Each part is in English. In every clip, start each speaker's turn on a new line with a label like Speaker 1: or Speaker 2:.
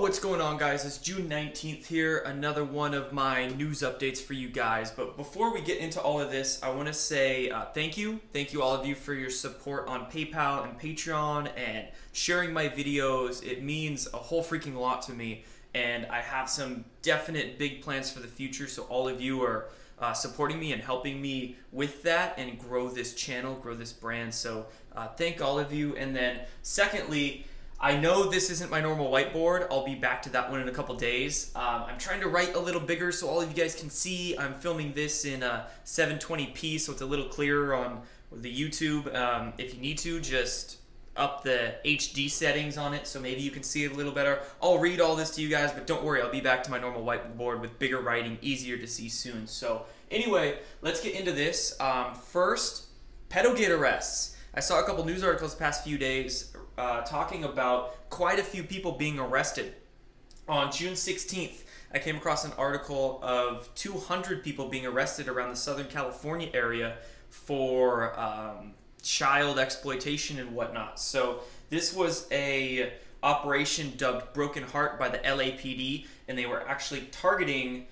Speaker 1: what's going on, guys? It's June 19th here, another one of my news updates for you guys. But before we get into all of this, I want to say thank you. Thank you all of you for your support on PayPal and Patreon and sharing my videos. It means a whole freaking lot to me, and I have some definite big plans for the future, so all of you are supporting me and helping me with that and grow this channel, grow this brand. So thank all of you. And then secondly, I know this isn't my normal whiteboard. I'll be back to that one in a couple days. I'm trying to write a little bigger so all of you guys can see. I'm filming this in 720p, so it's a little clearer on the YouTube. If you need to, just up the HD settings on it so maybe you can see it a little better. I'll read all this to you guys, but don't worry, I'll be back to my normal whiteboard with bigger writing, easier to see soon. So anyway, let's get into this. First, Pedogate arrests. I saw a couple news articles the past few days talking about quite a few people being arrested. On June 16th, I came across an article of 200 people being arrested around the Southern California area for child exploitation and whatnot. So this was a operation dubbed Broken Heart by the LAPD, and they were actually targeting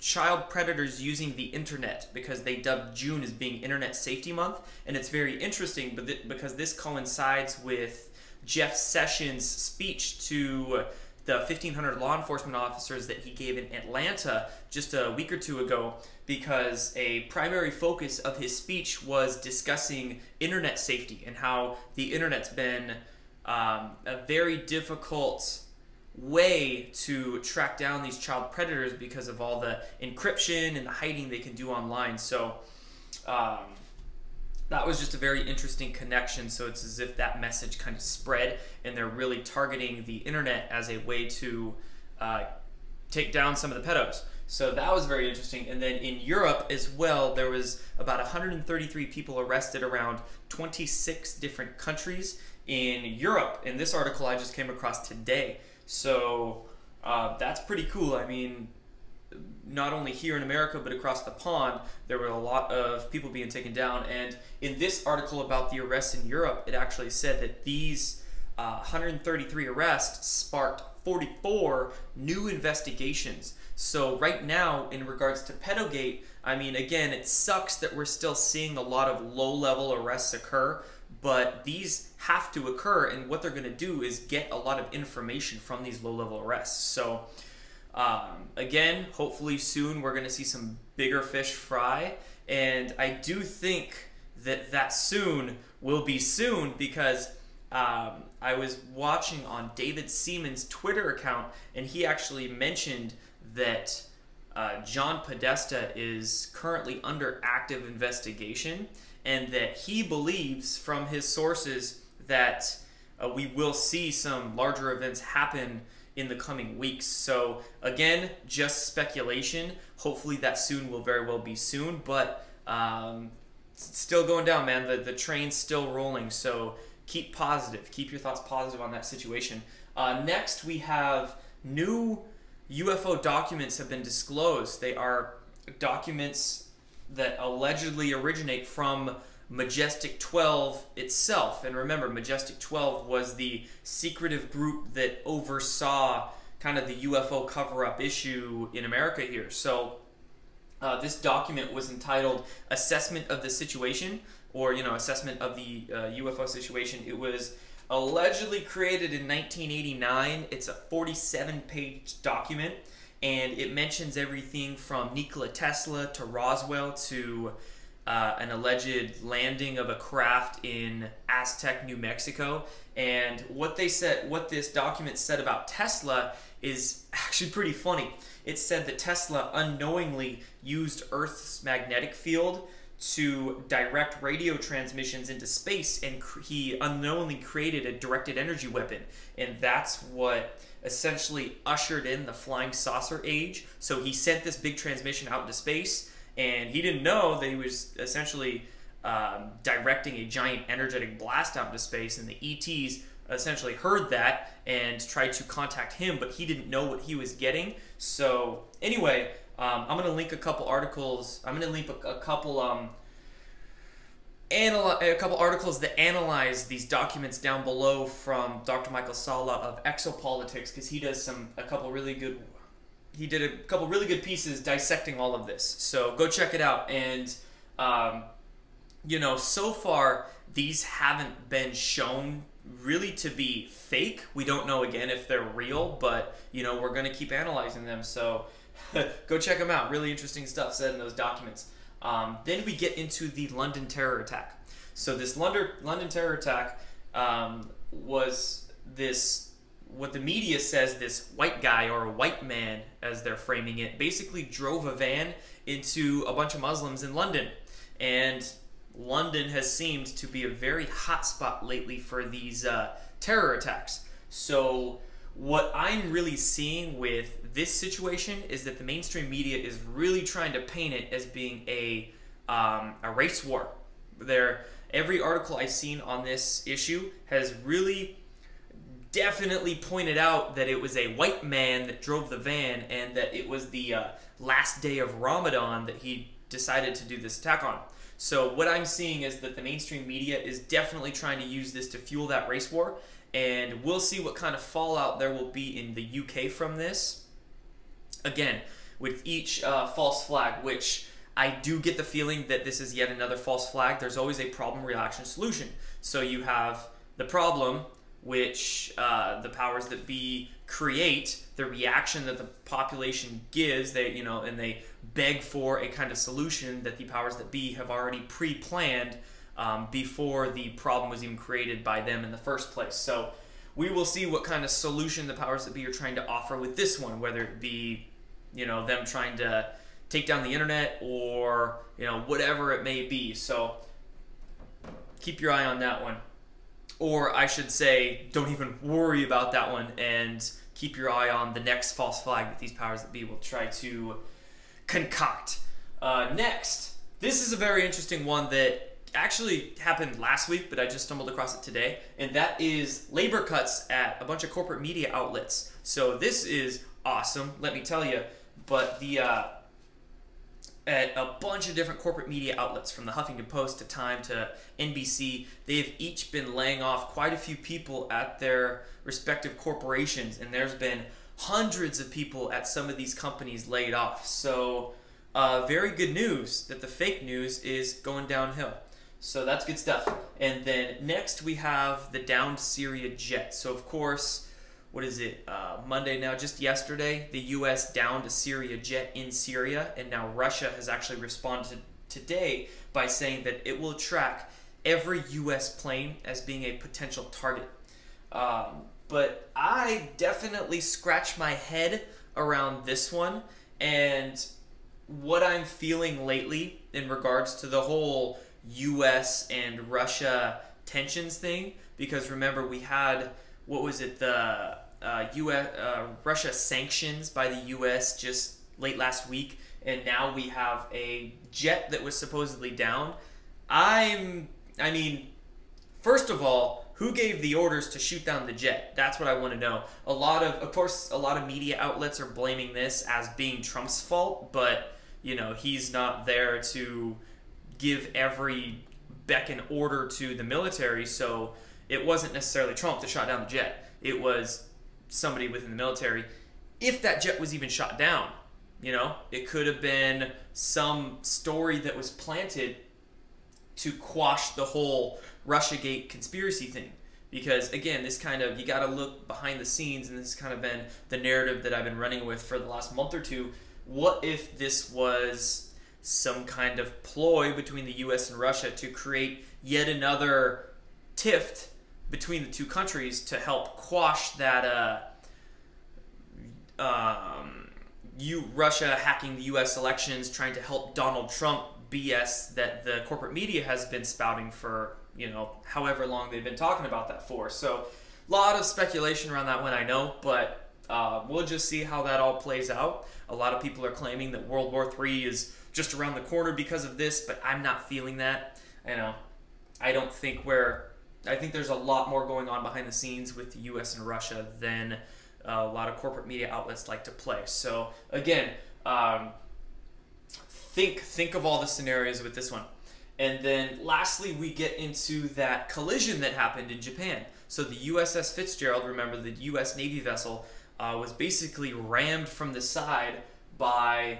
Speaker 1: child predators using the internet because they dubbed June as being Internet Safety Month. And it's very interesting because this coincides with Jeff Sessions' speech to the 1,500 law enforcement officers that he gave in Atlanta just a week or two ago, because a primary focus of his speech was discussing internet safety and how the internet's been a very difficult way to track down these child predators because of all the encryption and the hiding they can do online. So that was just a very interesting connection. So it's as if that message kind of spread, and they're really targeting the internet as a way to take down some of the pedos. So that was very interesting. And then in Europe as well, there was about 133 people arrested around 26 different countries in Europe. In this article I just came across today. So that's pretty cool. I mean, not only here in America, but across the pond, there were a lot of people being taken down. And in this article about the arrests in Europe, it actually said that these 133 arrests sparked 44 new investigations. So right now, in regards to Pedogate, I mean, again, it sucks that we're still seeing a lot of low-level arrests occur, but these have to occur, and what they're going to do is get a lot of information from these low-level arrests. So again, hopefully soon we're going to see some bigger fish fry, and I do think that that soon will be soon, because I was watching on David Seaman's Twitter account, and he actually mentioned that John Podesta is currently under active investigation, and that he believes from his sources that we will see some larger events happen in the coming weeks. So again, just speculation. Hopefully that soon will very well be soon, but it's still going down, man. The train's still rolling, so keep positive. Keep your thoughts positive on that situation. Next, we have new UFO documents have been disclosed. They are documents that allegedly originate from Majestic 12 itself. And remember, Majestic 12 was the secretive group that oversaw kind of the UFO cover-up issue in America here. So this document was entitled Assessment of the Situation, or, you know, Assessment of the UFO Situation. It was allegedly created in 1989. It's a 47-page document, and it mentions everything from Nikola Tesla to Roswell to an alleged landing of a craft in Aztec, New Mexico. And what they said, what this document said about Tesla is actually pretty funny. It said that Tesla unknowingly used Earth's magnetic field to direct radio transmissions into space, and he unknowingly created a directed energy weapon, and that's what essentially ushered in the flying saucer age. So he sent this big transmission out into space, and he didn't know that he was essentially directing a giant energetic blast out into space, and the ETs essentially heard that and tried to contact him, but he didn't know what he was getting. So anyway, I'm going to link a couple articles. I'm going to link a couple a couple articles that analyze these documents down below from Dr. Michael Sala of Exopolitics, because he does a couple really good pieces dissecting all of this. So go check it out. And so far these haven't been shown really to be fake. We don't know again if they're real, but we're going to keep analyzing them. So go check them out. Really interesting stuff said in those documents. Then we get into the London terror attack. So this London terror attack was this, what the media says, this white guy or a white man, as they're framing it, basically drove a van into a bunch of Muslims in London. And London has seemed to be a very hot spot lately for these terror attacks. So what I'm really seeing with this situation is that the mainstream media is really trying to paint it as being a race war. Every article I've seen on this issue has really definitely pointed out that it was a white man that drove the van, and that it was the last day of Ramadan that he decided to do this attack on. So what I'm seeing is that the mainstream media is definitely trying to use this to fuel that race war, and we'll see what kind of fallout there will be in the UK from this. Again, with each false flag, which I do get the feeling that this is yet another false flag. There's always a problem, reaction, solution. So you have the problem, which the powers that be create, the reaction that the population gives, and they beg for a kind of solution that the powers that be have already pre-planned before the problem was even created by them in the first place. So we will see what kind of solution the powers that be are trying to offer with this one, whether it be them trying to take down the internet or whatever it may be. So keep your eye on that one. Or I should say, don't even worry about that one, and keep your eye on the next false flag that these powers that be will try to concoct. Next, this is a very interesting one that actually happened last week, but I just stumbled across it today, and that is labor cuts at a bunch of corporate media outlets. So this is awesome, let me tell you. But at a bunch of different corporate media outlets, from the Huffington Post to Time to NBC, they've each been laying off quite a few people at their respective corporations, and there's been hundreds of people at some of these companies laid off. So very good news that the fake news is going downhill. So that's good stuff. And then next we have the downed Syria jet. So of course, what is it, Monday now, just yesterday, the U.S. downed a Syria jet in Syria, and now Russia has actually responded today by saying that it will track every U.S. plane as being a potential target. But I definitely scratch my head around this one, and what I'm feeling lately in regards to the whole U.S. and Russia tensions thing, because remember we had, what was it, the Russia sanctions by the U.S. just late last week, and now we have a jet that was supposedly down. I mean, first of all, who gave the orders to shoot down the jet? That's what I want to know. Of course, a lot of media outlets are blaming this as being Trump's fault, but he's not there to give every beck and order to the military, so it wasn't necessarily Trump that shot down the jet. It was somebody within the military. If that jet was even shot down, it could have been some story that was planted to quash the whole Russiagate conspiracy thing. Because again, this kind of, you got to look behind the scenes, and this has kind of been the narrative that I've been running with for the last month or two. What if this was some kind of ploy between the US and Russia to create yet another tiff between the two countries to help quash that Russia hacking the US elections, trying to help Donald Trump BS that the corporate media has been spouting for, however long they've been talking about that for. So a lot of speculation around that one, I know, but we'll just see how that all plays out. A lot of people are claiming that World War III is just around the corner because of this, but I'm not feeling that. I think there's a lot more going on behind the scenes with the US and Russia than a lot of corporate media outlets like to play. So again, think of all the scenarios with this one. And then lastly, we get into that collision that happened in Japan. So the USS Fitzgerald, remember the US Navy vessel, was basically rammed from the side by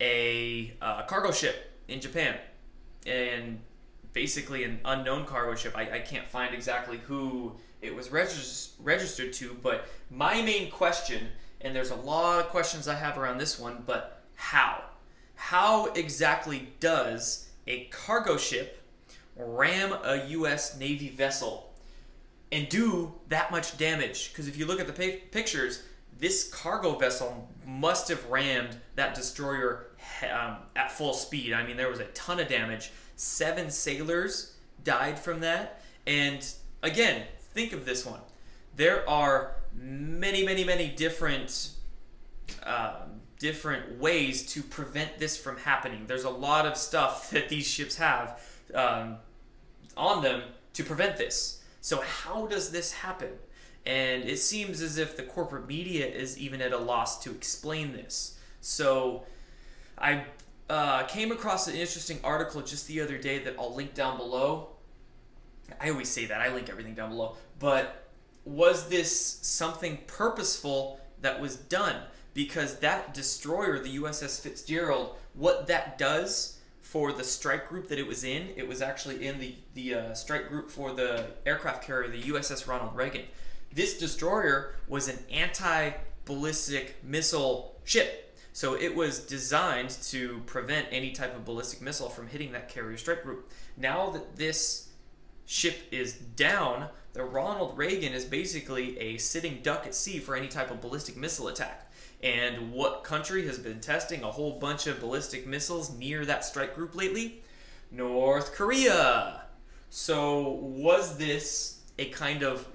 Speaker 1: a cargo ship in Japan. And basically an unknown cargo ship. I can't find exactly who it was registered to, but my main question, and there's a lot of questions I have around this one, but how? How exactly does a cargo ship ram a US Navy vessel and do that much damage? Because if you look at the pictures, this cargo vessel must have rammed that destroyer at full speed. I mean, there was a ton of damage. 7 sailors died from that. And again, think of this one. There are many different different ways to prevent this from happening. There's a lot of stuff that these ships have on them to prevent this. So how does this happen? And it seems as if the corporate media is even at a loss to explain this. So I came across an interesting article just the other day that I'll link down below. I always say that, I link everything down below. But was this something purposeful that was done? Because that destroyer, the USS Fitzgerald, what that does for the strike group that it was in, it was actually in the strike group for the aircraft carrier, the USS Ronald Reagan. This destroyer was an anti-ballistic missile ship. So it was designed to prevent any type of ballistic missile from hitting that carrier strike group. Now that this ship is down, the Ronald Reagan is basically a sitting duck at sea for any type of ballistic missile attack. And what country has been testing a whole bunch of ballistic missiles near that strike group lately? North Korea. So was this a kind of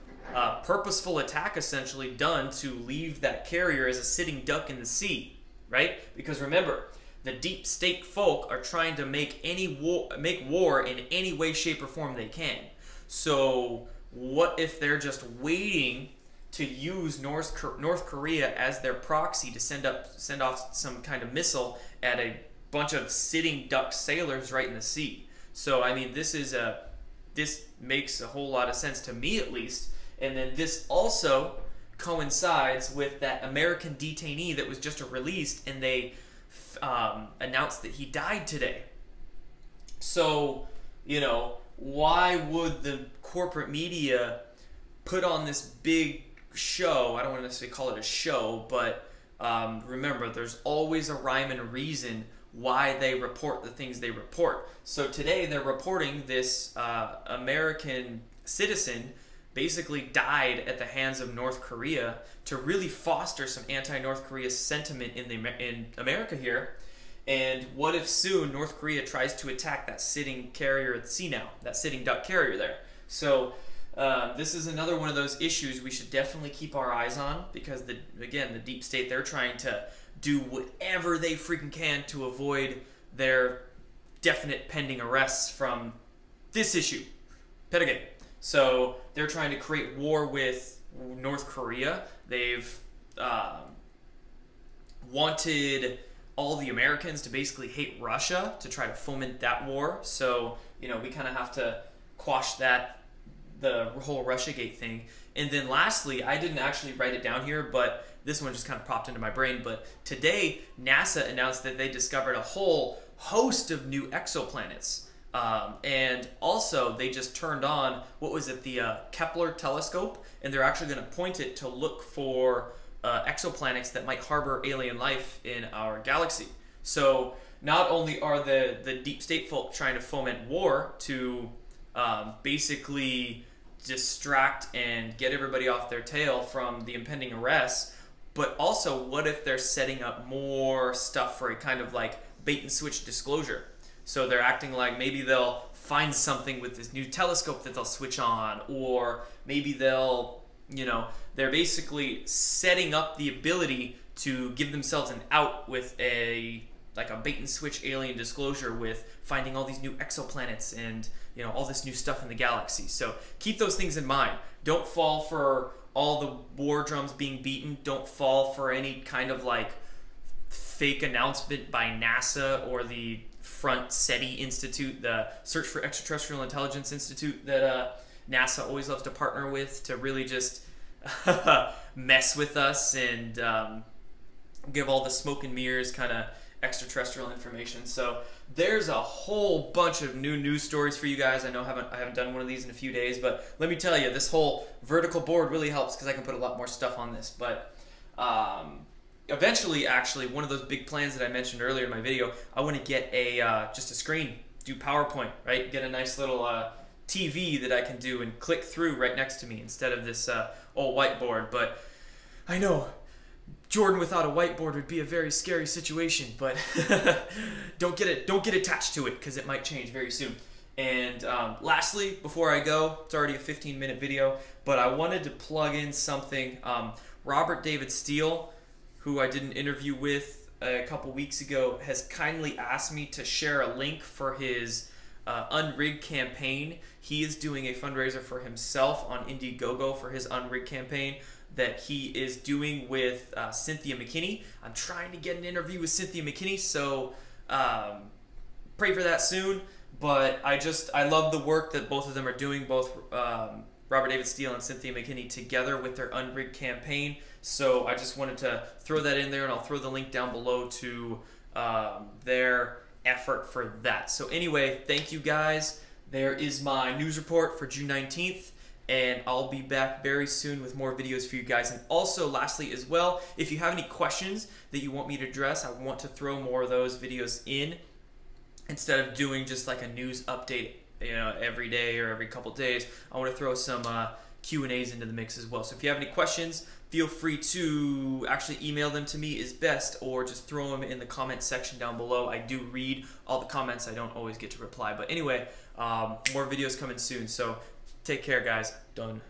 Speaker 1: purposeful attack essentially done to leave that carrier as a sitting duck in the sea, right? Because remember, the deep state folk are trying to make war in any way, shape, or form they can. So what if they're just waiting to use North Korea as their proxy to send off some kind of missile at a bunch of sitting duck sailors right in the sea? So I mean, this makes a whole lot of sense to me, at least. And then this also coincides with that American detainee that was just released, and they announced that he died today. So, you know, why would the corporate media put on this big show? I don't want to necessarily call it a show, but remember, there's always a rhyme and a reason why they report the things they report. So today they're reporting this American citizen basically died at the hands of North Korea to really foster some anti-North Korea sentiment in America here. And what if soon North Korea tries to attack that sitting carrier at sea now, that sitting duck carrier there? So this is another one of those issues we should definitely keep our eyes on, because again, the deep state, they're trying to do whatever they freaking can to avoid their definite pending arrests from this issue, Pedogate. So they're trying to create war with North Korea. They've wanted all the Americans to basically hate Russia to try to foment that war. So, you know, we kind of have to quash that, the whole Russiagate thing. And then lastly, I didn't actually write it down here, but this one just kind of popped into my brain. But today, NASA announced that they discovered a whole host of new exoplanets. And also, they just turned on, what was it, the Kepler telescope, and they're actually going to point it to look for exoplanets that might harbor alien life in our galaxy. So not only are the deep state folk trying to foment war to basically distract and get everybody off their tail from the impending arrests, but also what if they're setting up more stuff for a kind of like bait and switch disclosure? So they're acting like maybe they'll find something with this new telescope that they'll switch on, or maybe they'll, you know, they're basically setting up the ability to give themselves an out with like a bait and switch alien disclosure with finding all these new exoplanets and, you know, all this new stuff in the galaxy. So keep those things in mind. Don't fall for all the war drums being beaten. Don't fall for any kind of like fake announcement by NASA or the Front SETI Institute, the Search for Extraterrestrial Intelligence Institute that NASA always loves to partner with to really just mess with us and give all the smoke and mirrors kind of extraterrestrial information. So there's a whole bunch of new news stories for you guys. I know I haven't done one of these in a few days, but let me tell you, this whole vertical board really helps because I can put a lot more stuff on this. But eventually, actually, one of those big plans that I mentioned earlier in my video, I want to get a just a screen, do PowerPoint, right? Get a nice little TV that I can do and click through right next to me instead of this old whiteboard. But I know Jordan without a whiteboard would be a very scary situation, but don't get attached to it because it might change very soon. And lastly, before I go, it's already a 15-minute video, but I wanted to plug in something. Robert David Steele, who I did an interview with a couple weeks ago, has kindly asked me to share a link for his Unrigged campaign. He is doing a fundraiser for himself on Indiegogo for his Unrigged campaign that he is doing with Cynthia McKinney. I'm trying to get an interview with Cynthia McKinney, so pray for that soon. But I love the work that both of them are doing, both Robert David Steele and Cynthia McKinney together with their Unrigged campaign. So I just wanted to throw that in there, and I'll throw the link down below to their effort for that. So anyway, thank you guys. There is my news report for June 19th. And I'll be back very soon with more videos for you guys. And also, lastly as well, if you have any questions that you want me to address, I want to throw more of those videos in instead of doing just like a news update, you know, every day or every couple days. I want to throw some Q&As into the mix as well. So if you have any questions, feel free to actually email them to me is best, or just throw them in the comment section down below. I do read all the comments. I don't always get to reply. But anyway, more videos coming soon. So take care, guys. Done.